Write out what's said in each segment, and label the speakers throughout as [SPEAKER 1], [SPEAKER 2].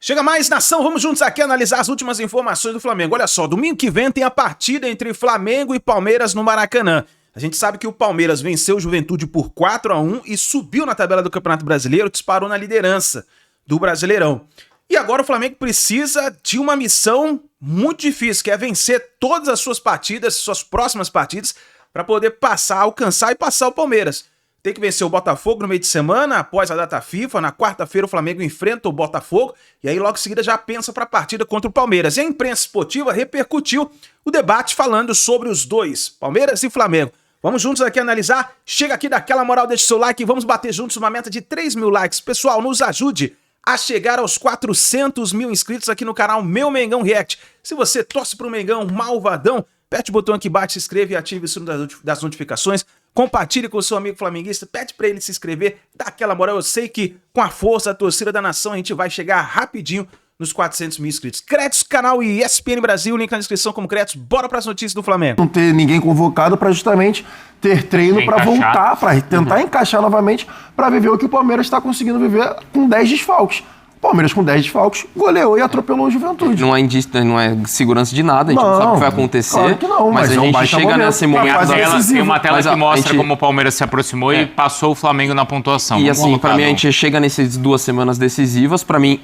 [SPEAKER 1] Chega mais, nação, vamos juntos aqui analisar as últimas informações do Flamengo. Olha só, domingo que vem tem a partida entre Flamengo e Palmeiras no Maracanã. A gente sabe que o Palmeiras venceu o Juventude por 4-1 e subiu na tabela do Campeonato Brasileiro, disparou na liderança do Brasileirão. E agora o Flamengo precisa de uma missão muito difícil, que é vencer todas as suas partidas, suas próximas partidas, para poder alcançar e passar o Palmeiras. Tem que vencer o Botafogo no meio de semana, após a data FIFA. Na quarta-feira o Flamengo enfrenta o Botafogo e aí logo em seguida já pensa para a partida contra o Palmeiras. E a imprensa esportiva repercutiu o debate falando sobre os dois, Palmeiras e Flamengo. Vamos juntos aqui analisar. Chega aqui, daquela moral, deixa o seu like e vamos bater juntos uma meta de 3 mil likes. Pessoal, nos ajude a chegar aos 400 mil inscritos aqui no canal Meu Mengão React. Se você torce pro Mengão malvadão, aperte o botão aqui embaixo, se inscreva e ative o sino das notificações. Compartilhe com o seu amigo flamenguista, pede pra ele se inscrever, dá aquela moral. Eu sei que com a força da torcida da nação a gente vai chegar rapidinho nos 400 mil inscritos. Créditos, canal e ESPN Brasil, link na descrição como créditos. Bora pras notícias do Flamengo.
[SPEAKER 2] Não ter ninguém convocado pra justamente ter treino pra voltar, pra tentar encaixar novamente, pra viver o que o Palmeiras está conseguindo viver com 10 desfalques. Palmeiras com 10 desfalques, goleou e atropelou o Juventude.
[SPEAKER 3] Não é segurança de nada, a gente não sabe o que vai acontecer.
[SPEAKER 2] Claro que não,
[SPEAKER 3] mas a gente chega nesse momento...
[SPEAKER 4] Tem uma tela que mostra como o Palmeiras se aproximou e passou o Flamengo na pontuação.
[SPEAKER 3] E assim, pra mim, a gente chega nessas 2 semanas decisivas, pra mim,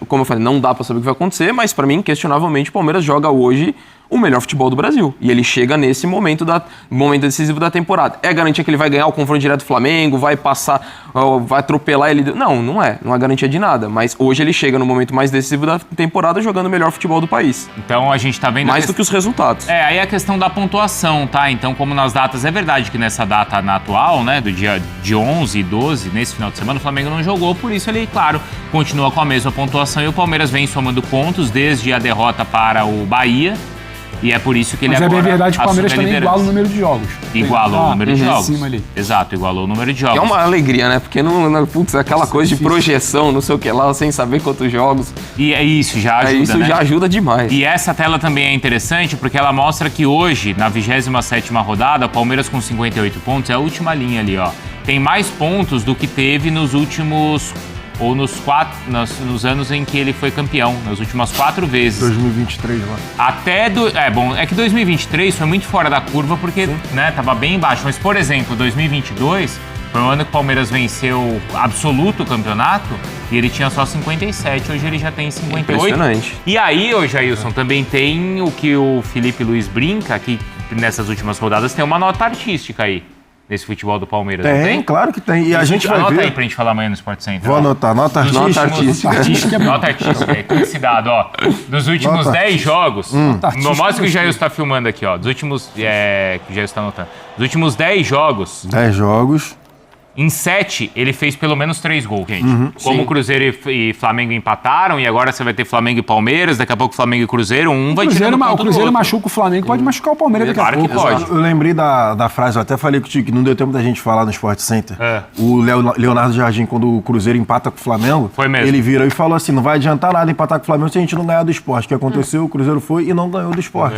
[SPEAKER 3] como eu falei, não dá pra saber o que vai acontecer, mas pra mim, inquestionavelmente, o Palmeiras joga hoje o melhor futebol do Brasil. E ele chega nesse momento decisivo da temporada. É garantia que ele vai ganhar o confronto direto do Flamengo, vai passar, vai atropelar ele? Não é garantia de nada. Mas hoje ele chega no momento mais decisivo da temporada jogando o melhor futebol do país.
[SPEAKER 4] Então a gente tá vendo...
[SPEAKER 3] Mais do que os resultados.
[SPEAKER 4] Aí a questão da pontuação, tá? Então, como nas datas, é verdade que nessa data na atual, né, do dia de 11 e 12, nesse final de semana, o Flamengo não jogou, por isso ele, claro, continua com a mesma pontuação e o Palmeiras vem somando pontos desde a derrota para o Bahia. E é por isso que ele agora...
[SPEAKER 5] Mas é bem verdade que o Palmeiras também iguala o número de jogos.
[SPEAKER 4] Igualou o número de jogos.
[SPEAKER 5] Cima ali.
[SPEAKER 4] Exato, igualou o número de jogos.
[SPEAKER 3] É uma alegria, né? Porque putz, aquela coisa de projeção, não sei o que lá, sem saber quantos jogos.
[SPEAKER 4] E é isso, já ajuda,
[SPEAKER 3] isso,
[SPEAKER 4] né?
[SPEAKER 3] já ajuda demais.
[SPEAKER 4] E essa tela também é interessante porque ela mostra que hoje, na 27ª rodada, o Palmeiras com 58 pontos, é a última linha ali, ó. Tem mais pontos do que teve nos últimos... ou nos anos em que ele foi campeão, nas últimas 4 vezes.
[SPEAKER 2] 2023 lá.
[SPEAKER 4] É que 2023 foi muito fora da curva porque, né, tava bem embaixo. Mas, por exemplo, 2022 foi um ano que o Palmeiras venceu absoluto o campeonato e ele tinha só 57, hoje ele já tem 58.
[SPEAKER 3] Impressionante.
[SPEAKER 4] E aí, ô Jailson, também tem o que o Felipe Luiz brinca, que nessas últimas rodadas tem uma nota artística aí. Nesse futebol do Palmeiras, não tem?
[SPEAKER 2] Claro que tem. E a gente vai ver...
[SPEAKER 4] Anota aí pra gente falar amanhã no Sport Center.
[SPEAKER 2] Vou anotar. Nota artística.
[SPEAKER 4] Nota artística. Tem esse dado, ó. Dos últimos 10 jogos... Mostra que o Jailson tá filmando aqui, ó. Dos últimos... que o Jailson tá anotando. Dos últimos 10 jogos...
[SPEAKER 2] 10 jogos...
[SPEAKER 4] Em 7, ele fez pelo menos 3 gols, gente. Como o Cruzeiro e Flamengo empataram, e agora você vai ter Flamengo e Palmeiras, daqui a pouco Flamengo e Cruzeiro, vai tirando o ponto do outro.
[SPEAKER 5] O Cruzeiro machuca o Flamengo, pode machucar o Palmeiras daqui a pouco.
[SPEAKER 4] Claro que pode.
[SPEAKER 2] Eu lembrei da frase, eu até falei contigo, que não deu tempo da gente falar no Sport Center. O Leonardo Jardim, quando o Cruzeiro empata com o Flamengo,
[SPEAKER 4] foi mesmo.
[SPEAKER 2] Ele virou e falou assim, não vai adiantar nada empatar com o Flamengo se a gente não ganhar do Sport. O que aconteceu, o Cruzeiro foi e não ganhou do Sport.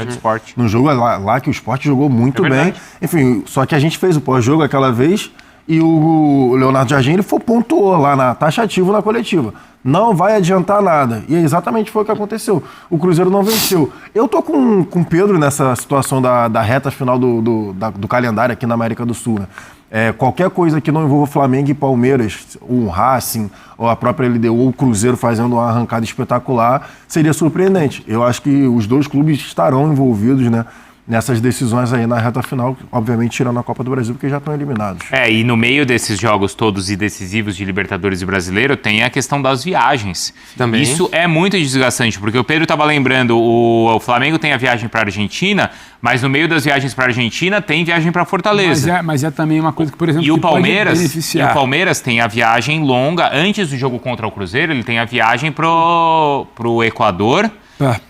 [SPEAKER 2] No jogo lá que o Sport jogou muito bem. Enfim, só que a gente fez o pós-jogo aquela vez... E o Leonardo Jardim, ele pontuou lá na taxativo na coletiva. Não vai adiantar nada. E exatamente foi o que aconteceu. O Cruzeiro não venceu. Eu tô com o Pedro nessa situação da reta final do calendário aqui na América do Sul, né? Qualquer coisa que não envolva Flamengo e Palmeiras, o Racing, ou a própria LDU, ou o Cruzeiro fazendo uma arrancada espetacular, seria surpreendente. Eu acho que os dois clubes estarão envolvidos, né? Nessas decisões aí na reta final, obviamente tirando a Copa do Brasil, porque já estão eliminados.
[SPEAKER 4] E no meio desses jogos todos e decisivos de Libertadores e Brasileiro, tem a questão das viagens.
[SPEAKER 3] Também.
[SPEAKER 4] Isso é muito desgastante, porque o Pedro estava lembrando, o Flamengo tem a viagem para a Argentina, mas no meio das viagens para a Argentina tem viagem para Fortaleza.
[SPEAKER 5] Mas é também uma coisa que, por exemplo,
[SPEAKER 4] e o Palmeiras tem a viagem longa, antes do jogo contra o Cruzeiro, ele tem a viagem pro Equador.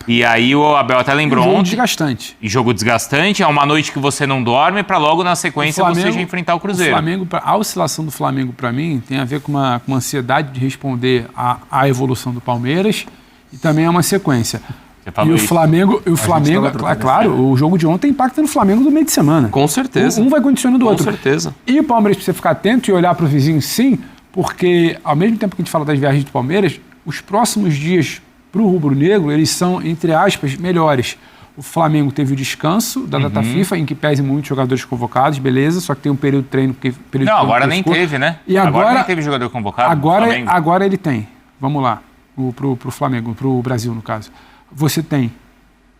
[SPEAKER 4] E aí o Abel até lembrou
[SPEAKER 5] ontem...
[SPEAKER 4] Jogo desgastante, é uma noite que você não dorme para logo na sequência você já enfrentar o Cruzeiro.
[SPEAKER 5] A oscilação do Flamengo, para mim, tem a ver com uma ansiedade de responder à evolução do Palmeiras e também é uma sequência. E o Flamengo, claro, o jogo de ontem impacta no Flamengo do meio de semana.
[SPEAKER 3] Com certeza.
[SPEAKER 5] Um vai condicionando o outro.
[SPEAKER 3] Com certeza.
[SPEAKER 5] E o Palmeiras precisa ficar atento e olhar para o vizinho, sim, porque ao mesmo tempo que a gente fala das viagens do Palmeiras, os próximos dias para o rubro-negro, eles são, entre aspas, melhores. O Flamengo teve o descanso da data FIFA, em que pese muitos jogadores convocados, beleza, só que tem um período de treino.
[SPEAKER 4] Não, agora nem teve, né?
[SPEAKER 5] E agora
[SPEAKER 4] nem teve jogador convocado.
[SPEAKER 5] Agora ele tem. Vamos lá, pro Flamengo, pro Brasil, no caso. Você tem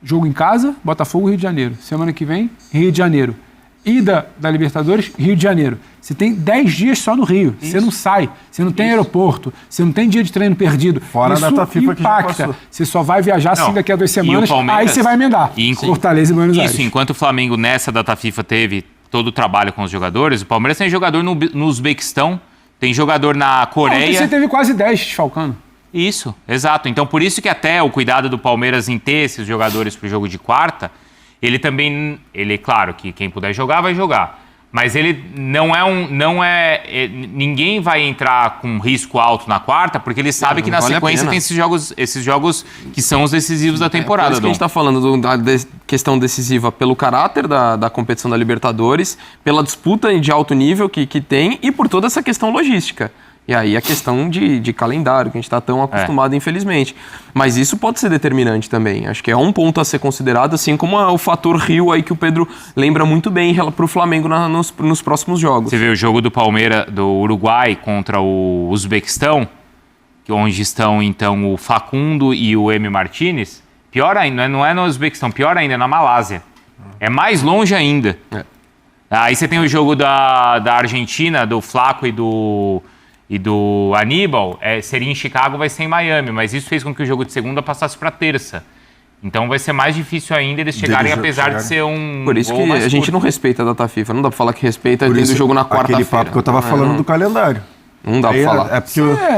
[SPEAKER 5] jogo em casa, Botafogo, Rio de Janeiro. Semana que vem, Rio de Janeiro. Ida da Libertadores, Rio de Janeiro. Você tem 10 dias só no Rio. Você não sai, você não tem aeroporto, você não tem dia de treino perdido.
[SPEAKER 2] Fora
[SPEAKER 5] isso
[SPEAKER 2] a data FIFA que já
[SPEAKER 5] impacta. Você só vai viajar assim daqui a 2 semanas,
[SPEAKER 4] Palmeiras,
[SPEAKER 5] aí você vai emendar. Fortaleza e Buenos Aires.
[SPEAKER 4] Isso, enquanto o Flamengo nessa data FIFA teve todo o trabalho com os jogadores, o Palmeiras tem jogador no Uzbequistão, tem jogador na Coreia.
[SPEAKER 5] Ontem você teve quase 10 desfalcando.
[SPEAKER 4] Isso, exato. Então por isso que até o cuidado do Palmeiras em ter esses jogadores pro jogo de quarta, ele claro que quem puder jogar vai jogar, mas ele ninguém vai entrar com risco alto na quarta, porque ele sabe que na sequência tem esses jogos que são os decisivos da temporada.
[SPEAKER 3] Por isso que a gente está falando da questão decisiva pelo caráter da competição da Libertadores, pela disputa de alto nível que tem e por toda essa questão logística. E aí a questão de calendário, que a gente está tão acostumado, infelizmente. Mas isso pode ser determinante também. Acho que é um ponto a ser considerado, assim como o fator Rio aí que o Pedro lembra muito bem para o Flamengo nos próximos jogos.
[SPEAKER 4] Você vê o jogo do Palmeiras, do Uruguai contra o Uzbequistão, onde estão então o Facundo e o M. Martínez. Pior ainda, não é no Uzbequistão, pior ainda, é na Malásia. É mais longe ainda. Aí você tem o jogo da Argentina, do Flaco e do Aníbal, seria em Chicago, vai ser em Miami, mas isso fez com que o jogo de segunda passasse para terça. Então vai ser mais difícil ainda eles chegarem, apesar de ser um
[SPEAKER 3] Por isso que a gente não respeita a data FIFA, não dá para falar que respeita tendo o jogo na quarta-feira.
[SPEAKER 2] Aquele papo que eu tava falando do calendário.
[SPEAKER 3] Não dá pra falar.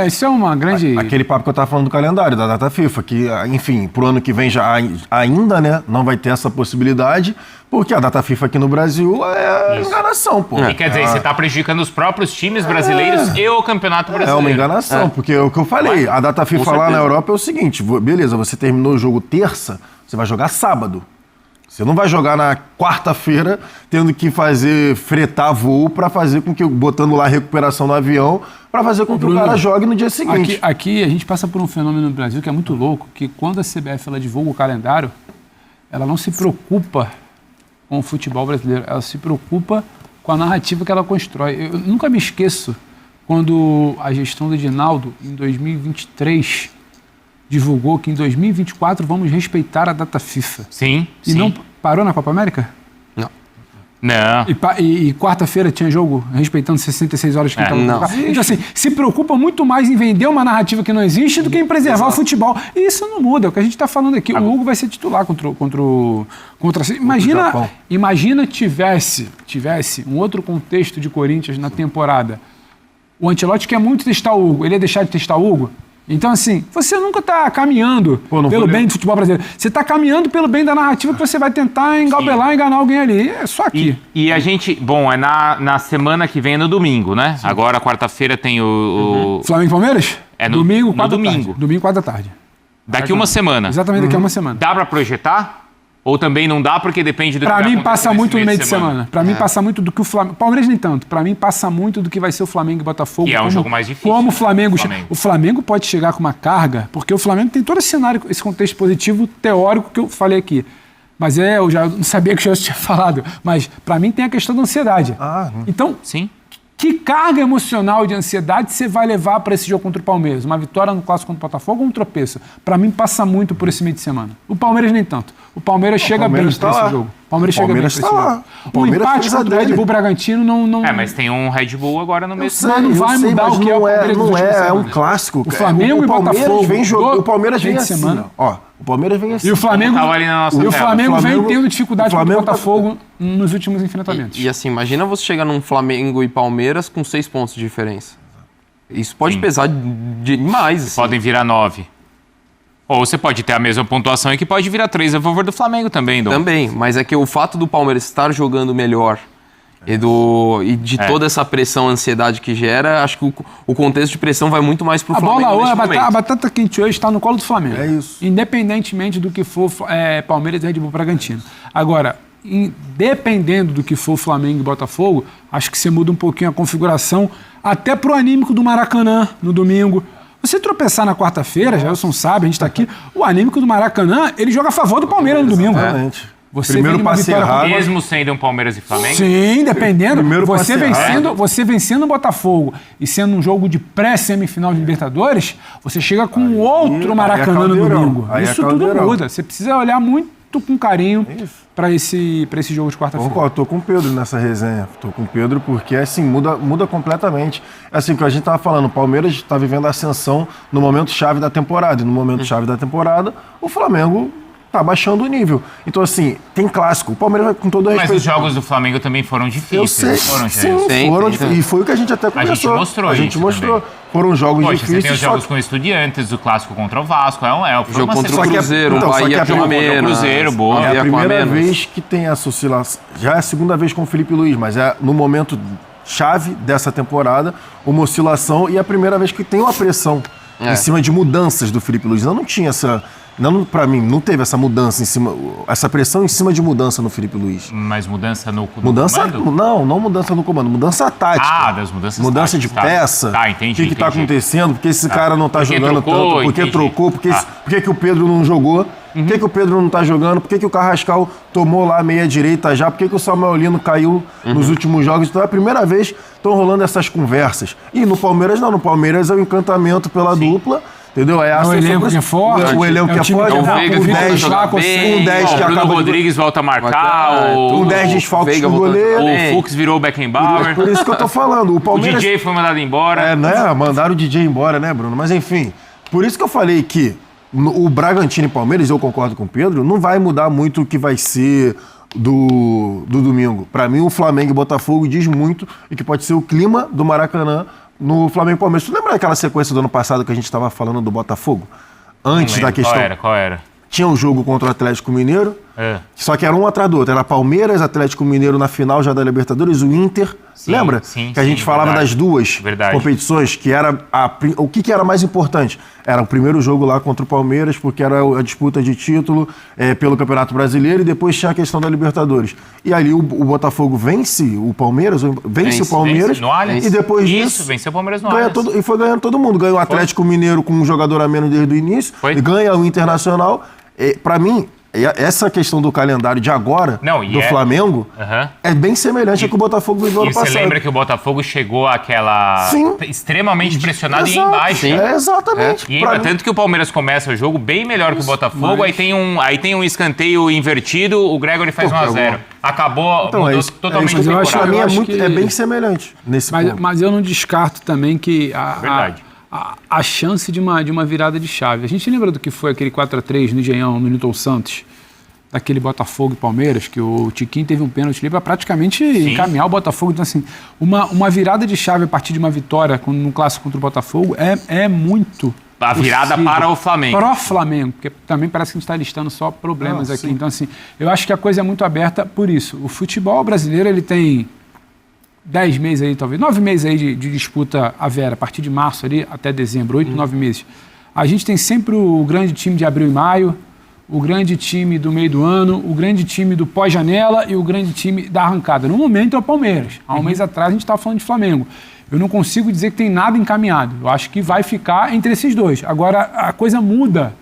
[SPEAKER 5] Isso é uma grande...
[SPEAKER 2] Aquele papo que eu tava falando do calendário, da data FIFA, que, enfim, pro ano que vem já ainda, né, não vai ter essa possibilidade, porque a data FIFA aqui no Brasil é enganação, pô.
[SPEAKER 4] E quer dizer, você tá prejudicando os próprios times brasileiros e o Campeonato Brasileiro.
[SPEAKER 2] É uma enganação, porque é o que eu falei, a data FIFA lá na Europa é o seguinte, beleza, você terminou o jogo terça, você vai jogar sábado. Você não vai jogar na quarta-feira tendo que fretar voo para fazer com que, botando lá a recuperação no avião, para fazer com que o cara jogue no dia seguinte.
[SPEAKER 5] Aqui a gente passa por um fenômeno no Brasil que é muito louco, que quando a CBF ela divulga o calendário, ela não se preocupa com o futebol brasileiro, ela se preocupa com a narrativa que ela constrói. Eu nunca me esqueço quando a gestão do Edinaldo, em 2023... divulgou que em 2024 vamos respeitar a data FIFA.
[SPEAKER 4] Sim,
[SPEAKER 5] E não parou na Copa América?
[SPEAKER 4] Não.
[SPEAKER 5] E quarta-feira tinha jogo respeitando 66 horas que estava colocado. Então, assim, se preocupa muito mais em vender uma narrativa que não existe do que em preservar o futebol. E isso não muda, é o que a gente está falando aqui. O Hugo vai ser titular contra imagina tivesse um outro contexto de Corinthians na temporada. O Ancelotti quer muito testar o Hugo. Ele ia deixar de testar o Hugo? Então, assim, você nunca está caminhando pelo bem do futebol brasileiro. Você está caminhando pelo bem da narrativa que você vai tentar engabelar, enganar alguém ali. É só aqui.
[SPEAKER 4] E a gente... Bom, é na semana que vem, no domingo, né? Sim. Agora, quarta-feira, tem o...
[SPEAKER 5] Flamengo e Palmeiras?
[SPEAKER 4] Domingo, 4 da tarde.
[SPEAKER 5] Domingo, 4 da tarde.
[SPEAKER 4] Daqui uma semana.
[SPEAKER 5] Exatamente, daqui a uma semana.
[SPEAKER 4] Dá para projetar? Ou também não dá, porque depende do que vai acontecer.
[SPEAKER 5] Pra mim, passa muito no meio de semana. Pra mim, passa muito do que o Flamengo... Palmeiras nem tanto. Pra mim, passa muito do que vai ser o Flamengo e Botafogo.
[SPEAKER 4] E é um jogo mais difícil.
[SPEAKER 5] Como o Flamengo... O Flamengo pode chegar com uma carga, porque o Flamengo tem todo esse cenário, esse contexto positivo teórico que eu falei aqui. Mas eu já não sabia que o Celso tinha falado. Mas, pra mim, tem a questão da ansiedade. Então,
[SPEAKER 4] sim.
[SPEAKER 5] Que carga emocional de ansiedade você vai levar para esse jogo contra o Palmeiras? Uma vitória no clássico contra o Botafogo ou um tropeço? Para mim, passa muito por esse meio de semana. O Palmeiras nem tanto. O Palmeiras chega bem para esse jogo. O Palmeiras chega bem para esse jogo. O empate contra o Red Bull Bragantino não...
[SPEAKER 4] mas tem um Red Bull agora no mês.
[SPEAKER 5] Mas não vai mudar o que é o Palmeiras.
[SPEAKER 2] Não é um clássico.
[SPEAKER 5] O Flamengo e o
[SPEAKER 2] Botafogo vem jogando. O Palmeiras vem assim. O Palmeiras vem assim.
[SPEAKER 5] E o Flamengo vem tendo dificuldade contra o Botafogo nos últimos enfrentamentos.
[SPEAKER 3] E assim, imagina você chegar num Flamengo e Palmeiras com 6 pontos de diferença. Isso pode pesar demais. Assim.
[SPEAKER 4] Podem virar 9. Ou você pode ter a mesma pontuação e que pode virar 3 a favor do Flamengo também, Dom.
[SPEAKER 3] Também, mas é que o fato do Palmeiras estar jogando melhor e de toda essa pressão, ansiedade que gera, acho que o contexto de pressão vai muito mais pro Flamengo.
[SPEAKER 5] A batata quente hoje está no colo do Flamengo.
[SPEAKER 2] É isso.
[SPEAKER 5] Independentemente do que for Palmeiras e Red Bull Bragantino. Agora, dependendo do que for Flamengo e Botafogo, acho que você muda um pouquinho a configuração, até pro anímico do Maracanã no domingo. Você tropeçar na quarta-feira, Gelson sabe, a gente tá aqui, o anímico do Maracanã, ele joga a favor do Palmeiras no domingo.
[SPEAKER 2] Exatamente.
[SPEAKER 5] Você
[SPEAKER 2] Primeiro passe errado.
[SPEAKER 4] Mesmo sendo um Palmeiras e Flamengo?
[SPEAKER 5] Sim, dependendo.
[SPEAKER 2] Primeiro
[SPEAKER 5] Você vencendo o Botafogo e sendo um jogo de pré-semifinal de Libertadores, você chega com outro Maracanã no domingo. Isso tudo muda. Você precisa olhar muito com carinho para esse jogo de quarta-feira.
[SPEAKER 2] Eu tô com o Pedro nessa resenha. Tô com o Pedro porque, assim, muda completamente. Assim, o que a gente tava falando, o Palmeiras está vivendo a ascensão no momento chave da temporada. E no momento chave da temporada, o Flamengo tá baixando o nível. Então, assim, tem clássico. O Palmeiras, com todo respeito...
[SPEAKER 4] Mas os jogos do Flamengo também foram difíceis.
[SPEAKER 2] Eu sei, foram difíceis. E foi o que a gente até conversou.
[SPEAKER 4] A gente mostrou
[SPEAKER 2] Também. Foram jogos difíceis.
[SPEAKER 4] Você tem os jogos com Estudiantes, o clássico contra o Vasco.
[SPEAKER 3] O jogo contra o Cruzeiro, o Bahia com menos.
[SPEAKER 4] Cruzeiro, boa.
[SPEAKER 2] É a primeira vez que tem essa oscilação. Já é a segunda vez com o Felipe Luiz, mas é no momento chave dessa temporada, uma oscilação, e é a primeira vez que tem uma pressão em cima de mudanças do Felipe Luiz. Não tinha essa... Não, pra mim, não teve essa mudança em cima, essa pressão em cima de mudança no Felipe Luiz.
[SPEAKER 4] Mas mudança no
[SPEAKER 2] comando? Não mudança no comando, mudança tática.
[SPEAKER 4] Das mudanças
[SPEAKER 2] mudança táticas, de peça.
[SPEAKER 4] Tá, entendi.
[SPEAKER 2] O que tá acontecendo? Porque esse cara não tá jogando tanto? Por que trocou? Por que o Pedro não jogou? Por que o Pedro não tá jogando? Por que o Carrascal tomou lá a meia-direita já? Por que o Samuel Lino caiu nos últimos jogos? Então é a primeira vez que estão rolando essas conversas. E no Palmeiras não. No Palmeiras é o encantamento pela dupla. Entendeu? É
[SPEAKER 5] o elenco que é forte.
[SPEAKER 2] O elenco que é forte.
[SPEAKER 4] Um 10 que acaba... O Rodrigues volta a marcar.
[SPEAKER 2] Um 10 desfalques do goleiro.
[SPEAKER 4] O Fux virou o Beckenbauer.
[SPEAKER 2] Por isso que eu tô falando.
[SPEAKER 4] O DJ foi mandado embora.
[SPEAKER 2] Mandaram o DJ embora, né, Bruno? Mas enfim, por isso que eu falei que o Bragantino e Palmeiras, eu concordo com o Pedro, não vai mudar muito o que vai ser do domingo. Pra mim, o Flamengo e Botafogo diz muito e que pode ser o clima do Maracanã no Flamengo e Palmeiras. Tu lembra daquela sequência do ano passado que a gente estava falando do Botafogo? Antes da questão...
[SPEAKER 4] Qual era?
[SPEAKER 2] Tinha um jogo contra o Atlético Mineiro, só que era um atrás do outro. Era Palmeiras, Atlético Mineiro na final já da Libertadores, o Inter. Lembra? Que a gente falava das duas competições, que era o que era mais importante? Era o primeiro jogo lá contra o Palmeiras, porque era a disputa de título pelo Campeonato Brasileiro, e depois tinha a questão da Libertadores. E ali o Botafogo vence o Palmeiras, vence o Palmeiras,
[SPEAKER 4] no
[SPEAKER 2] e depois disso
[SPEAKER 4] venceu o Palmeiras no Allianz.
[SPEAKER 2] E foi ganhando todo mundo. Ganhou o Atlético Mineiro com um jogador a menos desde o início, e ganha o Internacional. Pra mim, essa questão do calendário de agora, do Flamengo, é bem semelhante ao que o Botafogo viveu ano passado.
[SPEAKER 4] E você lembra que o Botafogo chegou àquela... extremamente pressionado e embaixo.
[SPEAKER 2] Exatamente.
[SPEAKER 4] E tanto que o Palmeiras começa o jogo bem melhor que o Botafogo, aí tem um escanteio invertido, o Gregory faz 1-0. Acabou, mudou totalmente o temporada.
[SPEAKER 2] Pra mim é bem semelhante nesse ponto.
[SPEAKER 5] Mas eu não descarto também que a chance de uma virada de chave. A gente lembra do que foi aquele 4-3 no Engenhão, no Newton Santos, daquele Botafogo e Palmeiras, que o Tiquinho teve um pênalti ali para praticamente encaminhar o Botafogo. Então, assim, uma virada de chave a partir de uma vitória no clássico contra o Botafogo é muito
[SPEAKER 4] a virada possível para o Flamengo.
[SPEAKER 5] Para o Flamengo, porque também parece que a gente está listando só problemas aqui. Então, assim, eu acho que a coisa é muito aberta por isso. O futebol brasileiro, ele tem 10 meses aí, talvez, 9 meses aí de disputa a Vera, a partir de março ali até dezembro, 8, 9 meses. A gente tem sempre o grande time de abril e maio, o grande time do meio do ano, o grande time do pós-janela e o grande time da arrancada. No momento é o Palmeiras. Há um mês atrás a gente estava falando de Flamengo. Eu não consigo dizer que tem nada encaminhado. Eu acho que vai ficar entre esses dois. Agora, a coisa muda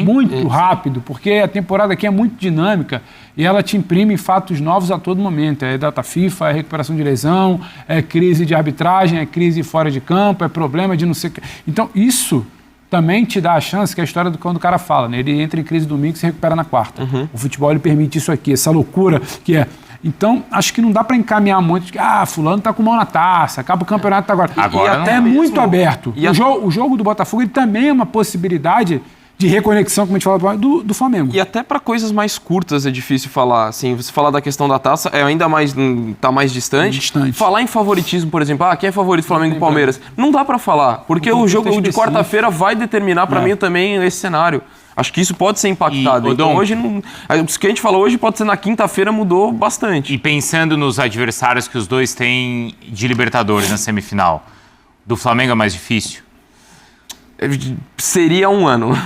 [SPEAKER 5] muito rápido, porque a temporada aqui é muito dinâmica e ela te imprime fatos novos a todo momento. É data FIFA, é recuperação de lesão, é crise de arbitragem, é crise fora de campo, é problema de não sei o que. Então, isso também te dá a chance, que é a história do quando o cara fala, né? Ele entra em crise domingo e se recupera na quarta. O futebol, ele permite isso aqui, essa loucura que é... Então, acho que não dá para encaminhar muito de fulano tá com mão na taça, acaba o campeonato agora. E até é muito aberto. E o jogo do Botafogo, ele também é uma possibilidade de reconexão, como a gente fala, do Flamengo.
[SPEAKER 3] E até para coisas mais curtas é difícil falar. Assim, você falar da questão da taça é ainda mais, tá mais distante. Falar em favoritismo, por exemplo, quem é favorito Flamengo e Palmeiras? Não dá para falar, porque o jogo de quarta-feira vai determinar para mim também esse cenário. Acho que isso pode ser impactado. Então, hoje, o que a gente falou hoje pode ser na quinta-feira, mudou bastante.
[SPEAKER 4] E pensando nos adversários que os dois têm de Libertadores na semifinal, do Flamengo é mais difícil?
[SPEAKER 3] Seria um ano,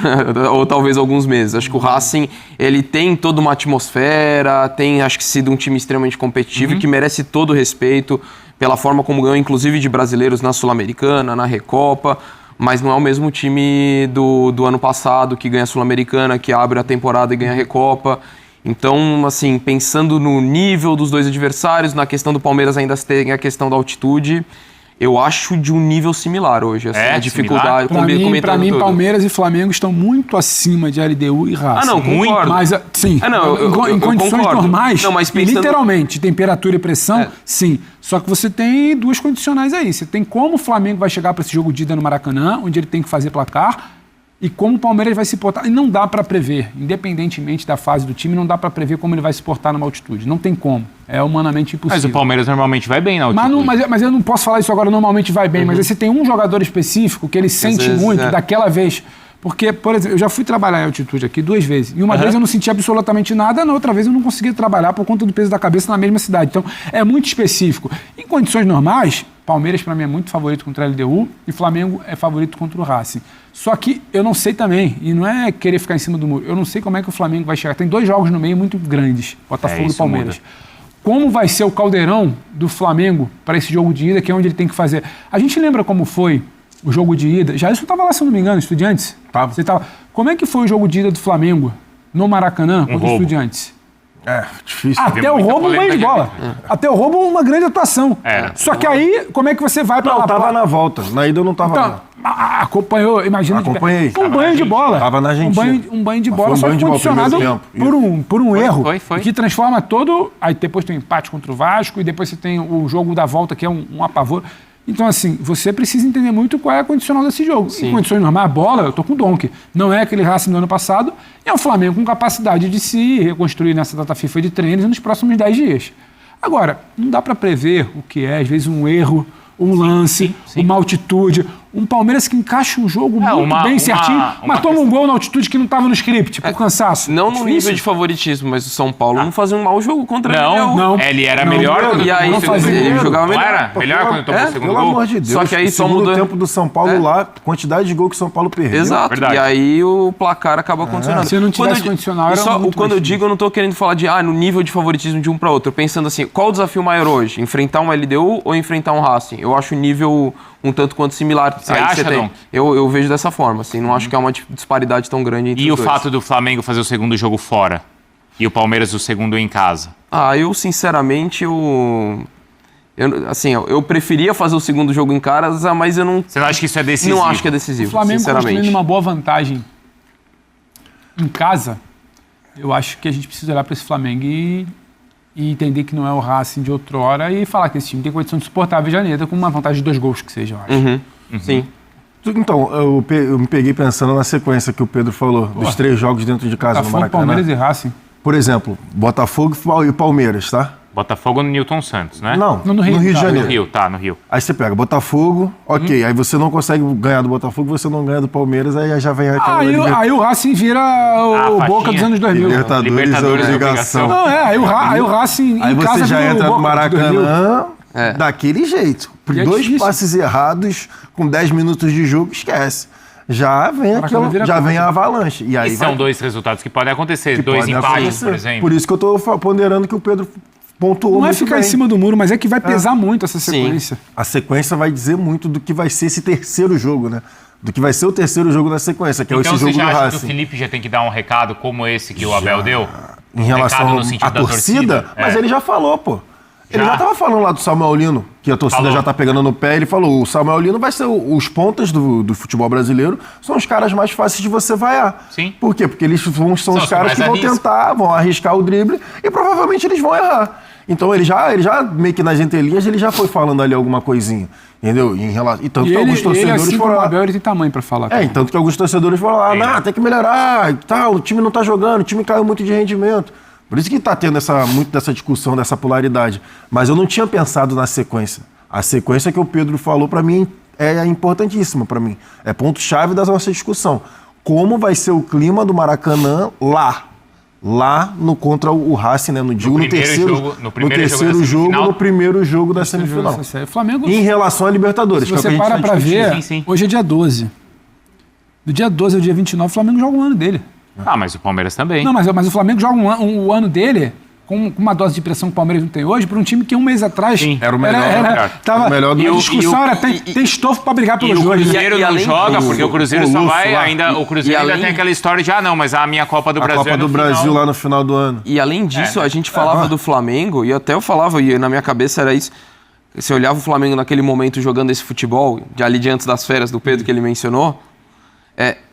[SPEAKER 3] ou talvez alguns meses. Acho que o Racing, ele tem toda uma atmosfera, tem, acho que, sido um time extremamente competitivo e que merece todo o respeito pela forma como ganhou, inclusive de brasileiros na Sul-Americana, na Recopa. mas não é o mesmo time do ano passado, que ganha a Sul-Americana, que abre a temporada e ganha a Recopa. Então, assim, pensando no nível dos dois adversários, na questão do Palmeiras ainda tem a questão da altitude, eu acho de um nível similar hoje. Assim, a dificuldade.
[SPEAKER 5] Para mim, Palmeiras e Flamengo estão muito acima de LDU e Racing.
[SPEAKER 3] Não, concordo.
[SPEAKER 5] Mas, sim, em condições normais, pensando... literalmente, temperatura e pressão, sim. Só que você tem duas condicionais aí. Você tem como o Flamengo vai chegar para esse jogo de ida no Maracanã, onde ele tem que fazer placar, e como o Palmeiras vai se portar. E não dá para prever, independentemente da fase do time, não dá para prever como ele vai se portar numa altitude. Não tem como. É humanamente impossível.
[SPEAKER 4] Mas o Palmeiras normalmente vai bem na altitude.
[SPEAKER 5] Mas eu não posso falar isso agora, normalmente vai bem. Mas aí você tem um jogador específico que ele sente muito daquela vez. Porque, por exemplo, eu já fui trabalhar em altitude aqui 2 vezes. E uma vez eu não senti absolutamente nada, na outra vez eu não conseguia trabalhar por conta do peso da cabeça na mesma cidade. Então, é muito específico. Em condições normais, Palmeiras, para mim, é muito favorito contra a LDU e Flamengo é favorito contra o Racing. Só que eu não sei também, e não é querer ficar em cima do muro, eu não sei como é que o Flamengo vai chegar. Tem 2 jogos no meio muito grandes, Botafogo e Palmeiras. Muda. Como vai ser o caldeirão do Flamengo para esse jogo de ida, que é onde ele tem que fazer? A gente lembra como foi o jogo de ida? Já isso estava lá, se eu não me engano, Estudiantes? Você tava. Como é que foi o jogo de ida do Flamengo no Maracanã contra o Estudiantes?
[SPEAKER 2] Difícil.
[SPEAKER 5] Até o roubo, um banho de bola. Até o roubo, uma grande atuação. Só que aí, como é que você vai pra lá?
[SPEAKER 2] Não, tava na volta. Na ida eu não tava.
[SPEAKER 5] Então, acompanhou, imagina.
[SPEAKER 2] Acompanhei.
[SPEAKER 5] Um banho de bola.
[SPEAKER 2] Tava na Argentina.
[SPEAKER 5] Um banho de bola, só condicionado por um erro. Que transforma todo. Aí depois tem o empate contra o Vasco, e depois você tem o jogo da volta, que é um apavoro. Então, assim, você precisa entender muito qual é a condicional desse jogo. Sim. Em condições normais, a bola, eu tô com o Donk. Não é aquele Racing do ano passado, é o Flamengo com capacidade de se reconstruir nessa data FIFA de treinos nos próximos 10 dias. Agora, não dá para prever o que é, às vezes, um erro, um lance, uma altitude. Um Palmeiras que encaixa um jogo muito bem certinho, mas toma um gol na altitude que não estava no script, por cansaço.
[SPEAKER 3] Não no nível de favoritismo, mas o São Paulo não fazia um mau jogo contra ele.
[SPEAKER 4] Não. Ele era melhor.
[SPEAKER 3] E aí ele jogava melhor.
[SPEAKER 4] Era melhor quando tomou o segundo gol.
[SPEAKER 2] Pelo amor de Deus.
[SPEAKER 3] Só que aí
[SPEAKER 2] só mudou o tempo do São Paulo lá, quantidade de gol que o São Paulo perdeu.
[SPEAKER 3] Exato.
[SPEAKER 4] Verdade.
[SPEAKER 3] E aí o placar acaba condicionando.
[SPEAKER 5] Se não tivesse condicional, era muito
[SPEAKER 3] quando eu digo, eu não tô querendo falar de no nível de favoritismo de um para outro. Pensando assim, qual o desafio maior hoje? Enfrentar um LDU ou enfrentar um Racing? Eu acho o nível um tanto quanto similar.
[SPEAKER 4] Você acha, Dom?
[SPEAKER 3] Eu vejo dessa forma, assim, não acho que é uma disparidade tão grande entre os dois.
[SPEAKER 4] E o fato do Flamengo fazer o segundo jogo fora e o Palmeiras o segundo em casa?
[SPEAKER 3] Eu sinceramente, eu preferia fazer o segundo jogo em casa, mas eu não...
[SPEAKER 4] Você não acha que isso é decisivo?
[SPEAKER 3] Não acho que é decisivo,
[SPEAKER 5] o Flamengo
[SPEAKER 3] sinceramente.
[SPEAKER 5] construindo uma boa vantagem em casa, eu acho que a gente precisa olhar para esse Flamengo e entender que não é o Racing de outrora e falar que esse time tem condição de suportar a Vejaneda com uma vantagem de 2 gols que seja, eu acho.
[SPEAKER 3] Sim.
[SPEAKER 2] Então, eu me peguei pensando na sequência que o Pedro falou, dos 3 jogos dentro de casa no Maracanã.
[SPEAKER 5] Palmeiras e Racing.
[SPEAKER 2] Por exemplo, Botafogo e Palmeiras, tá?
[SPEAKER 4] Botafogo no Newton Santos, né?
[SPEAKER 2] Não, no Rio de Janeiro.
[SPEAKER 4] No Rio.
[SPEAKER 2] Aí você pega Botafogo, ok, aí você não consegue ganhar do Botafogo, você não ganha do Palmeiras, aí já vem aquela...
[SPEAKER 5] Aí o Racing vira o Boca dos anos 2000.
[SPEAKER 2] Libertadores é obrigação.
[SPEAKER 5] Não, aí o Racing
[SPEAKER 2] aí
[SPEAKER 5] em casa
[SPEAKER 2] você já entra no Maracanã daquele jeito.
[SPEAKER 5] E
[SPEAKER 2] 2 passes errados com 10 minutos de jogo, esquece. Já vem a avalanche. E aí
[SPEAKER 4] são 2 resultados que podem acontecer, 2 empates, por exemplo.
[SPEAKER 2] Por isso que eu tô ponderando que o Pedro pontuou.
[SPEAKER 5] Não é ficar em cima do muro, mas é que vai pesar muito essa sequência.
[SPEAKER 2] Sim. A sequência vai dizer muito do que vai ser esse terceiro jogo, né? Do que vai ser o terceiro jogo da sequência, que é esse jogo do Racing. Então você já acha
[SPEAKER 4] que o Felipe já tem que dar um recado como esse que o Abel deu?
[SPEAKER 2] Em relação à torcida? Mas ele já falou, pô. Ele já estava falando lá do Samuel Lino, que a torcida já está pegando no pé. Ele falou, o Samuel Lino vai ser os pontas do futebol brasileiro, são os caras mais fáceis de você vaiar.
[SPEAKER 4] Sim.
[SPEAKER 2] Por quê? Porque eles são os caras que vão tentar, vão arriscar o drible e provavelmente eles vão errar. Então ele já meio que nas entrelinhas, ele já foi falando ali alguma coisinha. Entendeu? E tanto que alguns torcedores
[SPEAKER 5] assim
[SPEAKER 2] foram
[SPEAKER 5] lá. O Abel, ele tem tamanho para falar.
[SPEAKER 2] Tanto que alguns torcedores foram lá, tem que melhorar, o time não está jogando, o time caiu muito de rendimento. Por isso que está tendo muito dessa discussão, dessa polaridade. Mas eu não tinha pensado na sequência. A sequência que o Pedro falou, para mim, é importantíssima para mim. É ponto-chave da nossa discussão. Como vai ser o clima do Maracanã lá contra o Racing, né? No terceiro jogo, no primeiro jogo da semifinal.
[SPEAKER 5] Flamengo,
[SPEAKER 2] em relação à Libertadores.
[SPEAKER 5] Se você para ver, hoje é dia 12. Do dia 12 ao dia 29, o Flamengo joga um ano dele.
[SPEAKER 4] Mas o Palmeiras também.
[SPEAKER 5] Não, mas o Flamengo joga o ano dele com uma dose de pressão que o Palmeiras não tem hoje, para um time que um mês atrás
[SPEAKER 2] era o melhor.
[SPEAKER 5] Tava,
[SPEAKER 2] o melhor
[SPEAKER 5] a discussão era tem estofo para brigar pelos dois.
[SPEAKER 4] O Cruzeiro não joga, porque o Cruzeiro só vai ainda. O Cruzeiro ainda tem aquela história de não, mas a minha Copa do Brasil.
[SPEAKER 2] A Copa do Brasil lá no final do ano.
[SPEAKER 3] E além disso, a gente falava do Flamengo, e até eu falava, e na minha cabeça era isso. Você olhava o Flamengo naquele momento jogando esse futebol, ali diante das férias do Pedro que ele mencionou.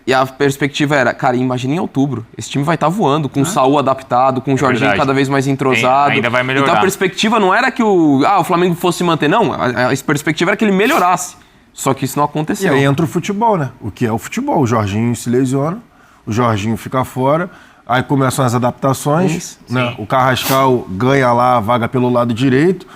[SPEAKER 3] E a perspectiva era, cara, imagina em outubro, esse time vai estar voando, com o Saúl adaptado, com o Jorginho cada vez mais entrosado.
[SPEAKER 4] Ainda vai melhorar.
[SPEAKER 3] Então a perspectiva não era que o Flamengo fosse manter, não. A perspectiva era que ele melhorasse. Só que isso não aconteceu.
[SPEAKER 2] E aí entra o futebol, né? O que é o futebol? O Jorginho se lesiona, o Jorginho fica fora, aí começam as adaptações, né? O Carrascal ganha lá a vaga pelo lado direito,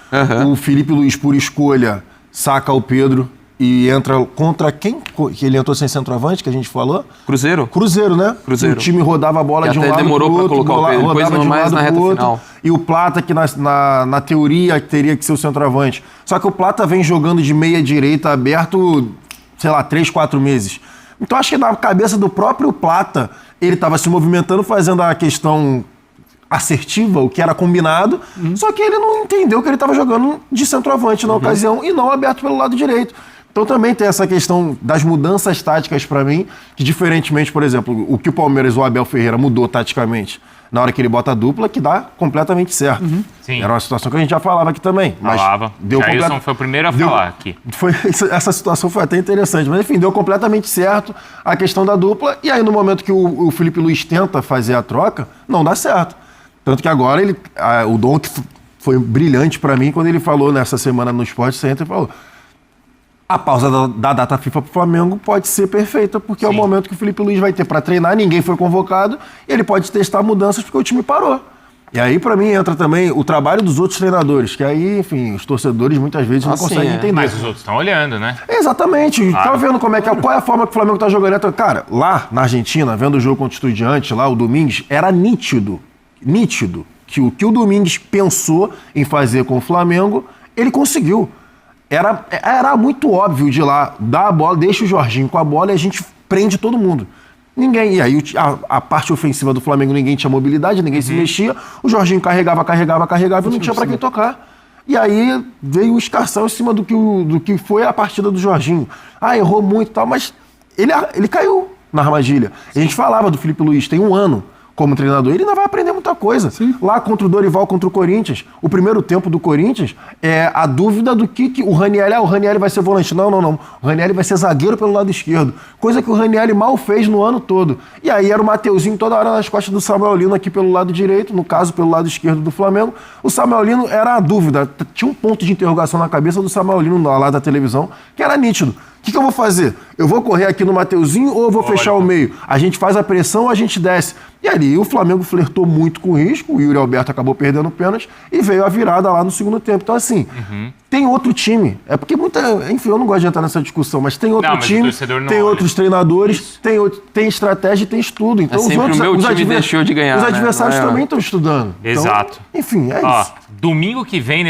[SPEAKER 2] o Felipe Luiz, por escolha, saca o Pedro e entra contra quem? Que ele entrou sem centroavante, que a gente falou?
[SPEAKER 3] Cruzeiro,
[SPEAKER 2] né?
[SPEAKER 3] Cruzeiro.
[SPEAKER 2] O time rodava a bola de um lado pro outro.
[SPEAKER 3] Demorou pra colocar o Pedro, depois não mais na reta final.
[SPEAKER 2] E o Plata, que na teoria teria que ser o centroavante. Só que o Plata vem jogando de meia direita aberto, sei lá, 3, 4 meses. Então acho que na cabeça do próprio Plata, ele estava se movimentando, fazendo a questão assertiva, o que era combinado, só que ele não entendeu que ele estava jogando de centroavante na ocasião e não aberto pelo lado direito. Então também tem essa questão das mudanças táticas para mim, que diferentemente, por exemplo, o que o Palmeiras, o Abel Ferreira mudou taticamente na hora que ele bota a dupla, que dá completamente certo.
[SPEAKER 4] Sim.
[SPEAKER 2] Era uma situação que a gente já falava aqui também. Mas
[SPEAKER 4] Jailson foi o primeiro a falar aqui.
[SPEAKER 2] Essa situação foi até interessante, mas enfim, deu completamente certo a questão da dupla, e aí no momento que o Felipe Luiz tenta fazer a troca, não dá certo. Tanto que agora o Dom, que foi brilhante para mim, quando ele falou nessa semana no Sport Center, falou: a pausa da data FIFA pro Flamengo pode ser perfeita, porque é o momento que o Felipe Luiz vai ter para treinar, ninguém foi convocado, e ele pode testar mudanças porque o time parou. E aí, para mim, entra também o trabalho dos outros treinadores, que aí, enfim, os torcedores muitas vezes não conseguem entender.
[SPEAKER 4] Mas os outros estão olhando, né?
[SPEAKER 2] Exatamente. Tá vendo qual é a forma que o Flamengo tá jogando. Cara, lá na Argentina, vendo o jogo contra o Estudiantes, lá, o Domingues, era nítido que o que o Domingues pensou em fazer com o Flamengo, ele conseguiu. Era muito óbvio de lá, dá a bola, deixa o Jorginho com a bola e a gente prende todo mundo. Ninguém. E aí a parte ofensiva do Flamengo, ninguém tinha mobilidade, ninguém se mexia. O Jorginho carregava e não tinha para quem tocar. E aí veio o escarcão em cima do que foi a partida do Jorginho. Errou muito e tal, mas ele caiu na armadilha. A gente falava do Felipe Luiz, tem um ano como treinador, ele ainda vai aprender muita coisa. Sim. Lá contra o Dorival, contra o Corinthians, o primeiro tempo do Corinthians, a dúvida do que o Ranieri vai ser volante. Não. O Ranieri vai ser zagueiro pelo lado esquerdo. Coisa que o Ranieri mal fez no ano todo. E aí era o Mateuzinho toda hora nas costas do Samuel Lino aqui pelo lado direito, no caso pelo lado esquerdo do Flamengo. O Samuel Lino era a dúvida. Tinha um ponto de interrogação na cabeça do Samuel Lino lá da televisão, que era nítido. O que eu vou fazer? Eu vou correr aqui no Mateuzinho ou eu vou fechar o meio? A gente faz a pressão ou a gente desce? E ali o Flamengo flertou muito com o risco, o Yuri Alberto acabou perdendo pênalti e veio a virada lá no segundo tempo. Então assim, tem outro time. É porque enfim, eu não gosto de entrar nessa discussão, mas tem outro time, tem outros treinadores, tem estratégia e tem estudo. Então
[SPEAKER 3] os deixou de ganhar,
[SPEAKER 2] os adversários também estão estudando.
[SPEAKER 4] Exato.
[SPEAKER 2] Então, enfim, é isso.
[SPEAKER 4] Domingo que vem,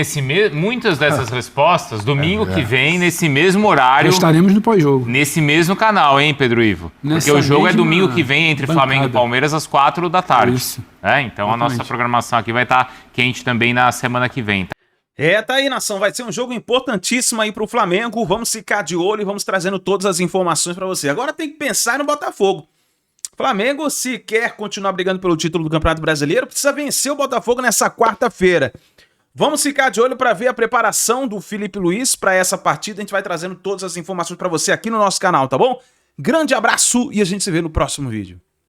[SPEAKER 4] muitas dessas respostas, domingo que vem, nesse mesmo horário.
[SPEAKER 5] Estaremos no pós-jogo.
[SPEAKER 4] Nesse mesmo canal, hein, Pedro Ivo? Porque o jogo é domingo que vem entre Flamengo e Palmeiras às 4 da tarde. Isso. Então exatamente. A nossa programação aqui vai estar quente também na semana que vem.
[SPEAKER 1] Tá aí, nação. Vai ser um jogo importantíssimo aí pro Flamengo. Vamos ficar de olho e vamos trazendo todas as informações para você. Agora tem que pensar no Botafogo. Flamengo, se quer continuar brigando pelo título do Campeonato Brasileiro, precisa vencer o Botafogo nessa quarta-feira. Vamos ficar de olho para ver a preparação do Felipe Luiz para essa partida. A gente vai trazendo todas as informações para você aqui no nosso canal, tá bom? Grande abraço e a gente se vê no próximo vídeo.